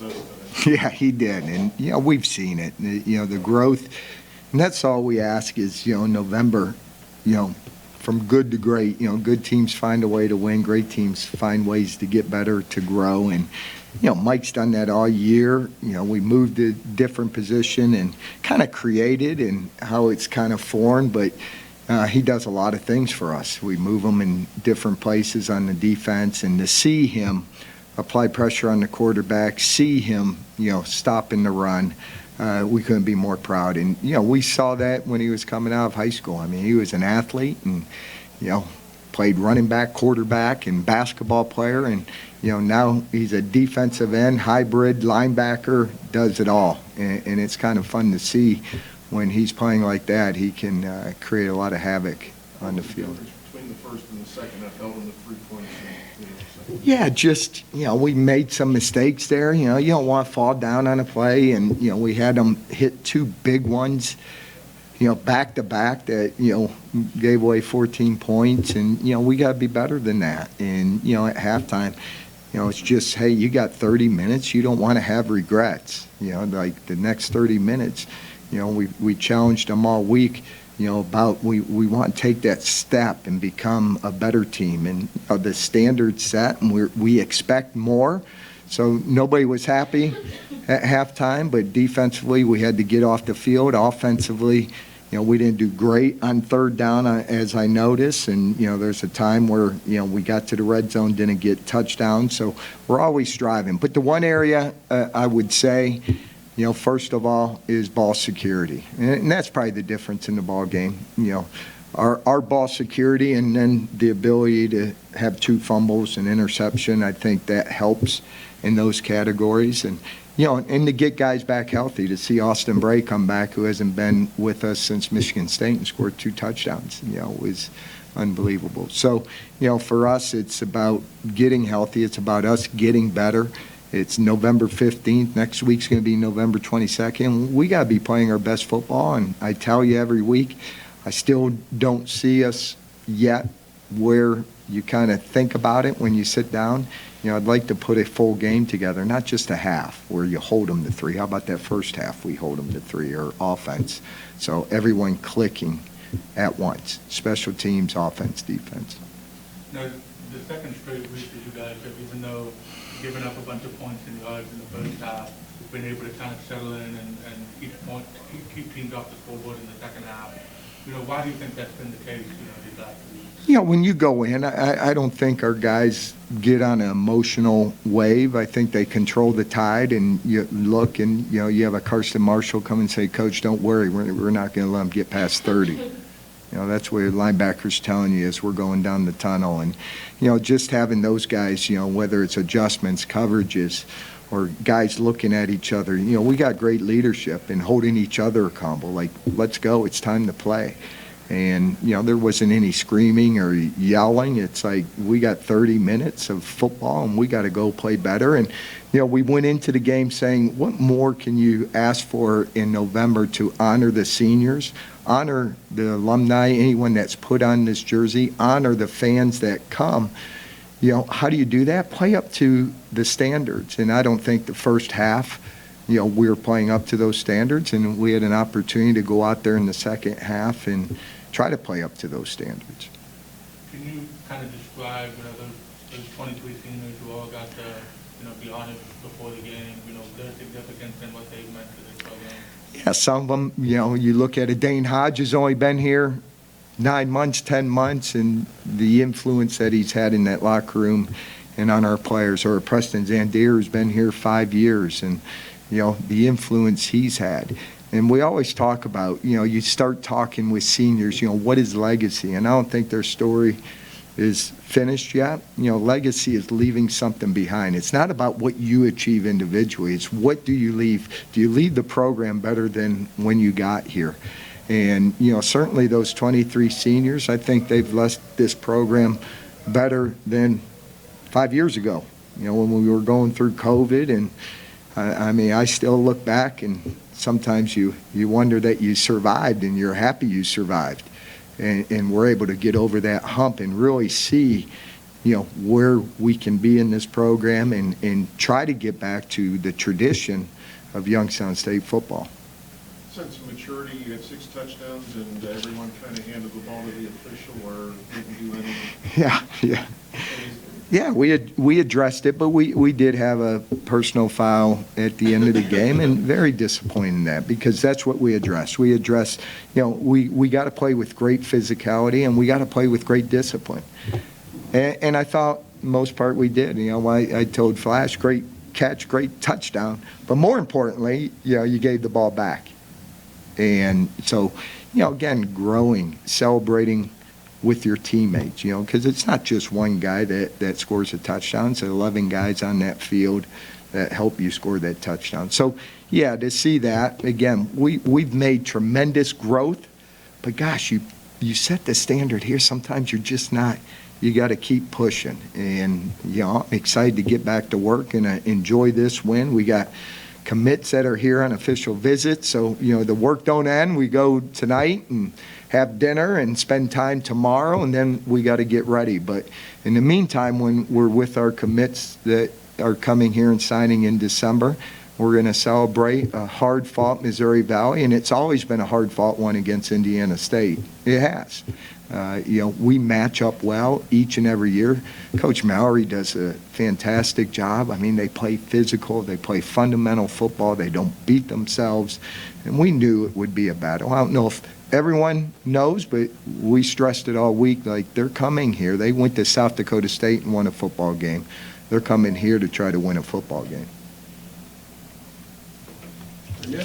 assist today. Yeah, he did. And, we've seen it. The growth. And that's all we ask is, November, from good to great. Good teams find a way to win. Great teams find ways to get better, to grow. And, Mike's done that all year. We moved to a different position and kind of created and how it's kind of formed. But he does a lot of things for us. We move him in different places on the defense. And to see him apply pressure on the quarterback, see him, stopping the run, we couldn't be more proud. And, we saw that when he was coming out of high school. I mean, he was an athlete and, played running back, quarterback, and basketball player. And, now he's a defensive end, hybrid linebacker, does it all. And it's kind of fun to see when he's playing like that. He can create a lot of havoc on the field. Between the first and the second, I've held him to 3 points. Yeah, just, we made some mistakes there. You don't want to fall down on a play. And, we had them hit 2 big ones, back to back that, gave away 14 points. And, we got to be better than that. And, at halftime, it's just, hey, you got 30 minutes. You don't want to have regrets. Like the next 30 minutes, we challenged them all week. About we want to take that step and become a better team. And the standard set, and we expect more. So nobody was happy at halftime, but defensively we had to get off the field. Offensively, we didn't do great on third down, as I noticed. And, there's a time where, we got to the red zone, didn't get touchdowns. So we're always striving. But the one area I would say, first of all, is ball security. And that's probably the difference in the ball game. Our ball security and then the ability to have 2 fumbles and interception, I think that helps in those categories. And, and to get guys back healthy, to see Austin Bray come back, who hasn't been with us since Michigan State and scored 2 touchdowns, was unbelievable. So, for us, it's about getting healthy. It's about us getting better. It's November 15th. Next week's going to be November 22nd. We got to be playing our best football. And I tell you every week, I still don't see us yet where you kind of think about it when you sit down. I'd like to put a full game together, not just a half where you hold them to 3. How about that first half we hold them to 3, or offense? So everyone clicking at once, special teams, offense, defense. Now, the second straight week that you guys have, even though giving up a bunch of points in yards in the first half, been able to kind of settle in and keep teams off the scoreboard in the second half. Why do you think that's been the case, these last weeks? When you go in, I don't think our guys get on an emotional wave. I think they control the tide, and you look and, you have a Karsten Marshall come and say, Coach, don't worry, we're not going to let them get past 30. That's what linebackers telling you as we're going down the tunnel. And, just having those guys, whether it's adjustments, coverages, or guys looking at each other, we got great leadership and holding each other accountable. Like, let's go, it's time to play. And, there wasn't any screaming or yelling. It's like, we got 30 minutes of football and we got to go play better. And, we went into the game saying, what more can you ask for in November to honor the seniors, honor the alumni, anyone that's put on this jersey, honor the fans that come? How do you do that? Play up to the standards. And I don't think the first half, we were playing up to those standards, and we had an opportunity to go out there in the second half and try to play up to those standards. Can you kind of describe, those 23 seniors who all got to, be honored before the game, their significance and what they've meant to this program? Yeah, some of them, you look at it, Dane Hodge has only been here 9 months, 10 months, and the influence that he's had in that locker room and on our players. Or Preston Zandier, who's been here 5 years, and, the influence he's had. And we always talk about, you start talking with seniors, what is legacy? And I don't think their story is finished yet. Legacy is leaving something behind. It's not about what you achieve individually. It's what do you leave? Do you leave the program better than when you got here? And, certainly those 23 seniors, I think they've left this program better than 5 years ago, when we were going through COVID. And, I still look back and sometimes you wonder that you survived, and you're happy you survived. And we're able to get over that hump and really see, where we can be in this program and try to get back to the tradition of Youngstown State football. Sense of maturity, you had 6 touchdowns, and everyone kind of handed the ball to the official or didn't do anything. Yeah, we addressed it, but we did have a personal foul at the end of the game, and very disappointed in that, because that's what we addressed. We addressed, we got to play with great physicality, and we got to play with great discipline. And I thought most part we did. I told Flash, great catch, great touchdown, but more importantly, you gave the ball back. And so, again, growing, celebrating with your teammates, because it's not just one guy that scores a touchdown. It's 11 guys on that field that help you score that touchdown. So, yeah, to see that, again, we've made tremendous growth, but gosh, you set the standard here. Sometimes you're just not. You got to keep pushing. And, I'm excited to get back to work and enjoy this win. We got commits that are here on official visits, so, the work don't end. We go tonight and have dinner and spend time tomorrow, and then we got to get ready. But in the meantime, when we're with our commits that are coming here and signing in December, we're going to celebrate a hard-fought Missouri Valley, and it's always been a hard-fought one against Indiana State. It has. We match up well each and every year. Coach Mallory does a fantastic job. I mean, they play physical, they play fundamental football, they don't beat themselves, and we knew it would be a battle. I don't know if everyone knows, but we stressed it all week, like, they're coming here. They went to South Dakota State and won a football game. They're coming here to try to win a football game. Yeah.